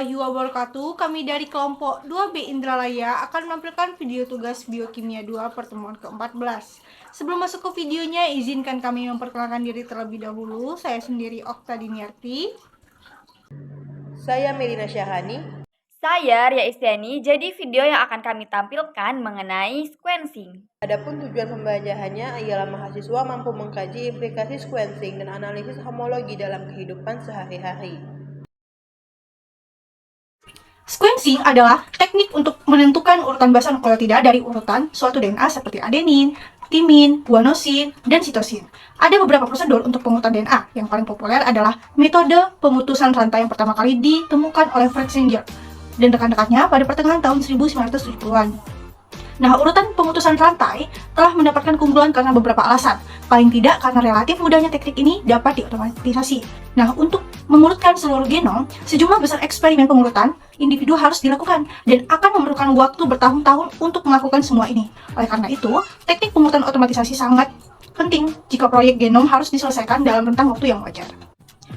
warahmatullahi wabarakatuh. Kami dari kelompok 2B Indralaya akan menampilkan video tugas Biokimia 2 pertemuan ke-14. Sebelum masuk ke videonya, izinkan kami memperkenalkan diri terlebih dahulu. Saya sendiri Okta Diniarti. Saya Melina Syahani. Saya Ria Istiani. Jadi video yang akan kami tampilkan mengenai sequencing. Adapun tujuan pembelajarannya ialah mahasiswa mampu mengkaji implikasi sequencing dan analisis homologi dalam kehidupan sehari-hari. Sequencing adalah teknik untuk menentukan urutan basa nukleotida dari urutan suatu DNA seperti adenin, timin, guanosin, dan sitosin. Ada beberapa prosedur untuk pengurutan DNA. Yang paling populer adalah metode pemutusan rantai yang pertama kali ditemukan oleh Fred Sanger dan rekan-rekannya pada pertengahan tahun 1970-an. Nah, urutan pemutusan rantai telah mendapatkan keunggulan karena beberapa alasan. Paling tidak karena relatif mudahnya teknik ini dapat diotomatisasi. Nah, untuk mengurutkan seluruh genom, sejumlah besar eksperimen pengurutan individu harus dilakukan dan akan memerlukan waktu bertahun-tahun untuk melakukan semua ini. Oleh karena itu, teknik pengurutan otomatisasi sangat penting jika proyek genom harus diselesaikan dalam rentang waktu yang wajar.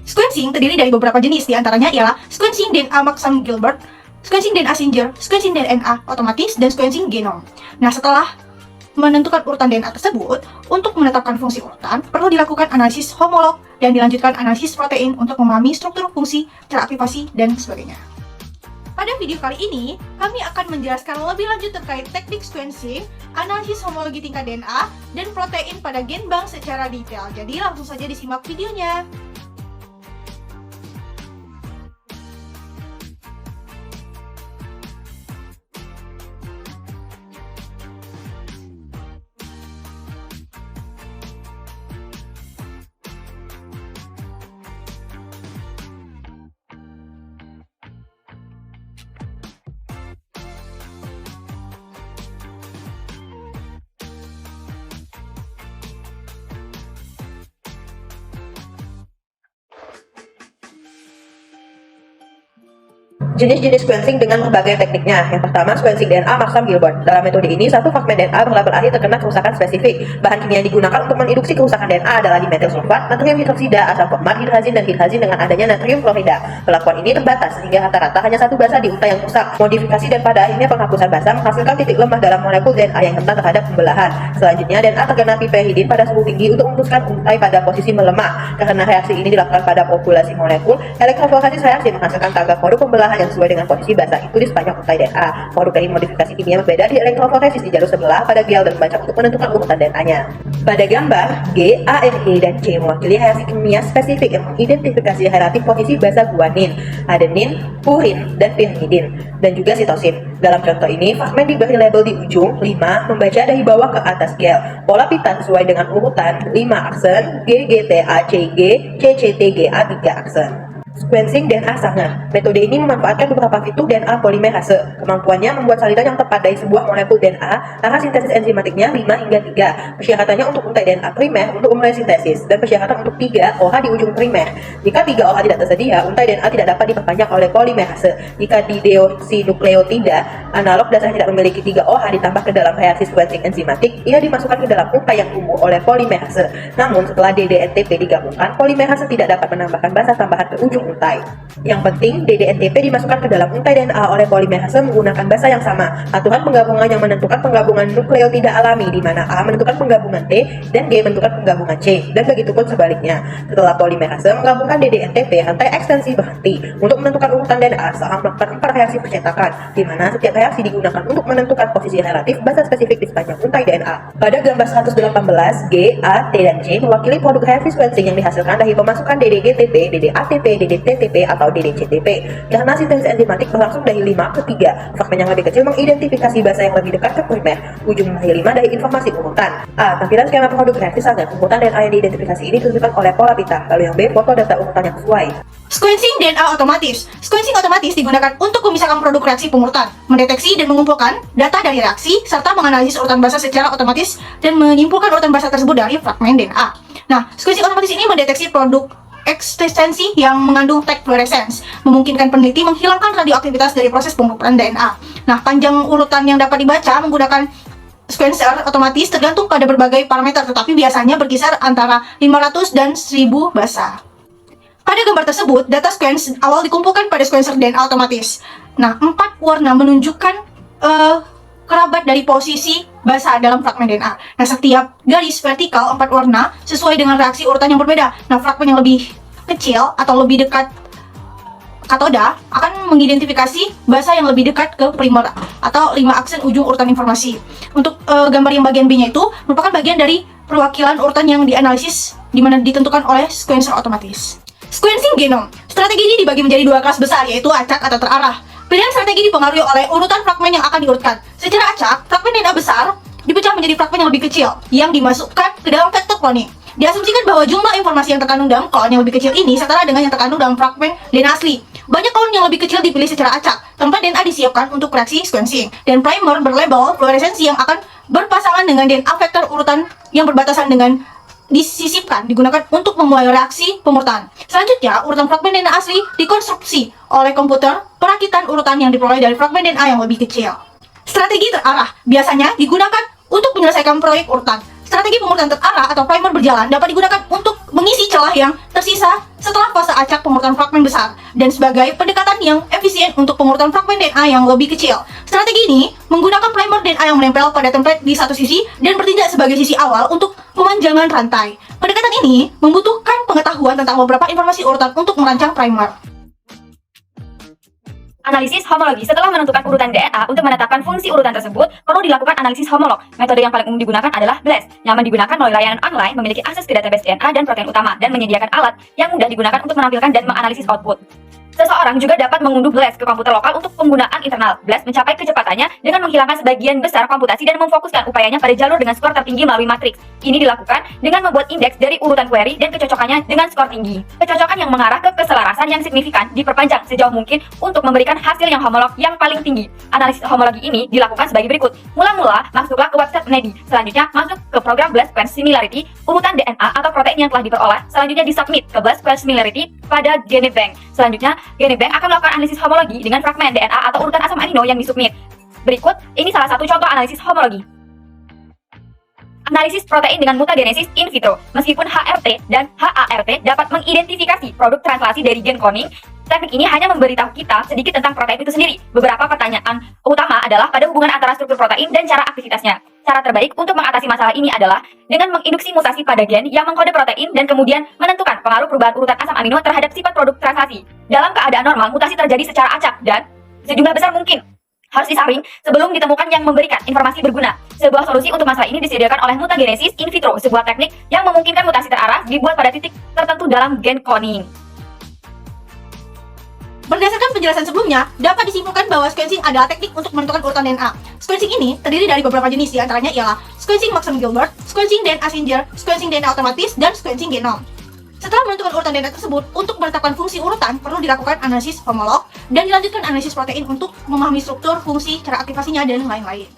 Sequencing terdiri dari beberapa jenis, diantaranya ialah sequencing DNA Maxam-Gilbert, sequencing DNA Singer, sequencing DNA otomatis, dan sequencing genom. Nah, setelah menentukan urutan DNA tersebut, untuk menetapkan fungsi urutan, perlu dilakukan analisis homolog dan dilanjutkan analisis protein untuk memahami struktur fungsi, cara aktivasi, dan sebagainya. Pada video kali ini, kami akan menjelaskan lebih lanjut terkait teknik sequencing, analisis homologi tingkat DNA, dan protein pada gen bank secara detail. Jadi langsung saja disimak videonya. Jenis-jenis sequencing dengan berbagai tekniknya. Yang pertama, sequencing DNA Maxam-Gilbert. Dalam metode ini, satu fragmen DNA berlabel akhir terkena kerusakan spesifik. Bahan kimia yang digunakan untuk menginduksi kerusakan DNA adalah dimetil sulfat, natrium hidroksida, asam format, hidrazin, dan hidrazin dengan adanya natrium klorida. Perlakuan ini terbatas sehingga rata-rata hanya satu basa di untai yang rusak. Modifikasi dan pada akhirnya penghapusan basa menghasilkan titik lemah dalam molekul DNA yang rentan terhadap pembelahan. Selanjutnya, DNA terkena piperidin pada suhu tinggi untuk memutuskan untai pada posisi melemah. Karena reaksi ini dilakukan pada populasi molekul, elektroforesis reaksi menghasilkan tagar produk pembelahan yang sesuai dengan posisi basa itu di sepanjang untai DNA. Produk dari modifikasi kimia berbeda di elektroforesis di jalur sebelah pada gial dan baca untuk menentukan urutan DNA-nya. Pada gambar, G, A, R, E, dan C mewakili reaksi kimia spesifik yang mengidentifikasi relatif posisi basa guanin, adenin, purin, dan pyrimidin, dan juga sitosin. Dalam contoh ini, fragmen diberi label di ujung 5 membaca dari bawah ke atas gel. Pola pita sesuai dengan urutan 5 aksen, G, G, T, A, C, G, C, C, T, G, A 3 aksen. Sequencing DNA Sanger. Metode ini memanfaatkan beberapa fitur DNA polimerase. Kemampuannya membuat salinan yang tepat dari sebuah molekul DNA, arah sintesis enzimatiknya 5 hingga 3. Persyaratannya untuk untai DNA primer untuk memulai sintesis, dan persyaratan untuk 3 OH di ujung primer. Jika 3 OH tidak tersedia, untai DNA tidak dapat diperpanjang oleh polimerase. Jika di deoksinukleotida, analog dasarnya tidak memiliki 3 OH ditambah ke dalam reaksi sequencing enzimatik, ia dimasukkan ke dalam untai yang tumbuh oleh polimerase. Namun, setelah DDNTP digabungkan, polimerase tidak dapat menambahkan basa tambahan ke ujung untai. Yang penting, DDNTP dimasukkan ke dalam untai DNA oleh polimerase menggunakan basa yang sama. Aturan penggabungan yang menentukan penggabungan nukleotida alami, di mana A menentukan penggabungan T dan G menentukan penggabungan C, dan begitu pun sebaliknya. Setelah polimerase menggabungkan DDNTP, rantai ekstensi berhenti. Untuk menentukan urutan DNA, seorang melakukan 4 reaksi percetakan, di mana setiap reaksi digunakan untuk menentukan posisi relatif basa spesifik di sepanjang untai DNA. Pada gambar 118, G, A, T, dan C mewakili produk reaksi sequencing yang dihasilkan dari pemasukan DDGTP, DDATP, DDTTP, atau DDCTP. Karena sintesis enzimatik berlangsung dari 5 ke 3, fragmen yang lebih kecil mengidentifikasi basa yang lebih dekat ke primer. Ujung dari 5 dari informasi urutan. A. Tampilan skema produk reaksi Sanger. Urutan DNA yang diidentifikasi ini ditunjukkan oleh pola pita. Lalu yang B, foto data urutan yang sesuai. Sequencing DNA otomatis. Sequencing otomatis digunakan untuk memisahkan produk reaksi pengurutan, mendeteksi dan mengumpulkan data dari reaksi, serta menganalisis urutan basa secara otomatis dan menyimpulkan urutan basa tersebut dari fragmen DNA. Nah, sequencing otomatis ini mendeteksi produk eksistensi yang mengandung tag fluorescence, memungkinkan peneliti menghilangkan radioaktivitas dari proses pengukuran DNA. Nah, panjang urutan yang dapat dibaca menggunakan sequencer otomatis tergantung pada berbagai parameter, tetapi biasanya berkisar antara 500 dan 1000 basa. Pada gambar tersebut, data sequence awal dikumpulkan pada sequencer DNA otomatis. Nah, 4 warna menunjukkan kerabat dari posisi basa dalam fragmen DNA. Nah, setiap garis vertikal 4 warna sesuai dengan reaksi urutan yang berbeda. Nah, fragmen yang lebih kecil atau lebih dekat katoda akan mengidentifikasi basa yang lebih dekat ke primer atau 5 aksen ujung urutan informasi. Untuk gambar yang bagian B-nya itu merupakan bagian dari perwakilan urutan yang dianalisis di mana ditentukan oleh sequencer otomatis. Sequencing genom. Strategi ini dibagi menjadi 2 kelas besar, yaitu acak atau terarah. Pilihan strategi dipengaruhi oleh urutan fragmen yang akan diurutkan. Secara acak, fragmen DNA besar dipecah menjadi fragmen yang lebih kecil yang dimasukkan ke dalam vektor cloning. Diasumsikan bahwa jumlah informasi yang terkandung dalam klon yang lebih kecil ini setara dengan yang terkandung dalam fragmen DNA asli. Banyak klon yang lebih kecil dipilih secara acak. Tempat DNA disiapkan untuk reaksi sequencing, dan primer berlabel fluoresensi yang akan berpasangan dengan DNA vektor urutan yang berbatasan dengan disisipkan digunakan untuk memulai reaksi pemurtaan. Selanjutnya, urutan fragmen DNA asli dikonstruksi oleh komputer perakitan urutan yang diperoleh dari fragmen DNA yang lebih kecil. Strategi terarah biasanya digunakan untuk menyelesaikan proyek urutan. Strategi pemurtaan terarah atau primer berjalan dapat digunakan untuk mengisi celah yang tersisa setelah fase acak pemurtaan fragmen besar dan sebagai pendekatan yang efisien untuk pemurtaan fragmen DNA yang lebih kecil. Strategi ini menggunakan primer DNA yang menempel pada template di satu sisi dan bertindak sebagai sisi awal untuk pemanjangan rantai. Pendekatan ini membutuhkan pengetahuan tentang beberapa informasi urutan untuk merancang primer. Analisis homologi. Setelah menentukan urutan DNA untuk menetapkan fungsi urutan tersebut, perlu dilakukan analisis homolog. Metode yang paling umum digunakan adalah BLAST, nyaman digunakan melalui layanan online, memiliki akses ke database DNA dan protein utama, dan menyediakan alat yang mudah digunakan untuk menampilkan dan menganalisis output. Seseorang juga dapat mengunduh BLAST ke komputer lokal untuk penggunaan internal. BLAST mencapai kecepatannya dengan menghilangkan sebagian besar komputasi dan memfokuskan upayanya pada jalur dengan skor tertinggi melalui matriks. Ini dilakukan dengan membuat indeks dari urutan query dan kecocokannya dengan skor tinggi. Kecocokan yang mengarah ke keselarasan yang signifikan diperpanjang sejauh mungkin untuk memberikan hasil yang homolog yang paling tinggi. Analisis homologi ini dilakukan sebagai berikut. Mula-mula, masuklah ke website NEDI. Selanjutnya, masuk ke program Blast Sequence Similarity, urutan DNA atau protein yang telah diperoleh. Selanjutnya, disubmit ke Blast Sequence Similarity pada GeneBank. Selanjutnya, GeneBank akan melakukan analisis homologi dengan fragmen DNA atau urutan asam amino yang disubmit. Berikut, ini salah satu contoh analisis homologi. Analisis protein dengan mutagenesis in vitro. Meskipun HRT dan HART dapat mengidentifikasi produk translasi dari gen cloning, teknik ini hanya memberitahu kita sedikit tentang protein itu sendiri. Beberapa pertanyaan utama adalah pada hubungan antara struktur protein dan cara aktivitasnya. Cara terbaik untuk mengatasi masalah ini adalah dengan menginduksi mutasi pada gen yang mengkode protein dan kemudian menentukan pengaruh perubahan urutan asam amino terhadap sifat produk translasi. Dalam keadaan normal, mutasi terjadi secara acak dan sejumlah besar mungkin harus disaring sebelum ditemukan yang memberikan informasi berguna. Sebuah solusi untuk masalah ini disediakan oleh mutagenesis in vitro, sebuah teknik yang memungkinkan mutasi terarah dibuat pada titik tertentu dalam gen cloning. Berdasarkan penjelasan sebelumnya, dapat disimpulkan bahwa sequencing adalah teknik untuk menentukan urutan DNA. Sequencing ini terdiri dari beberapa jenis, diantaranya ialah sequencing Maxam-Gilbert, sequencing DNA Singer, sequencing DNA otomatis, dan sequencing genom. Setelah menentukan urutan DNA tersebut, untuk menetapkan fungsi urutan perlu dilakukan analisis homolog dan dilanjutkan analisis protein untuk memahami struktur, fungsi, cara aktivasinya, dan lain-lain.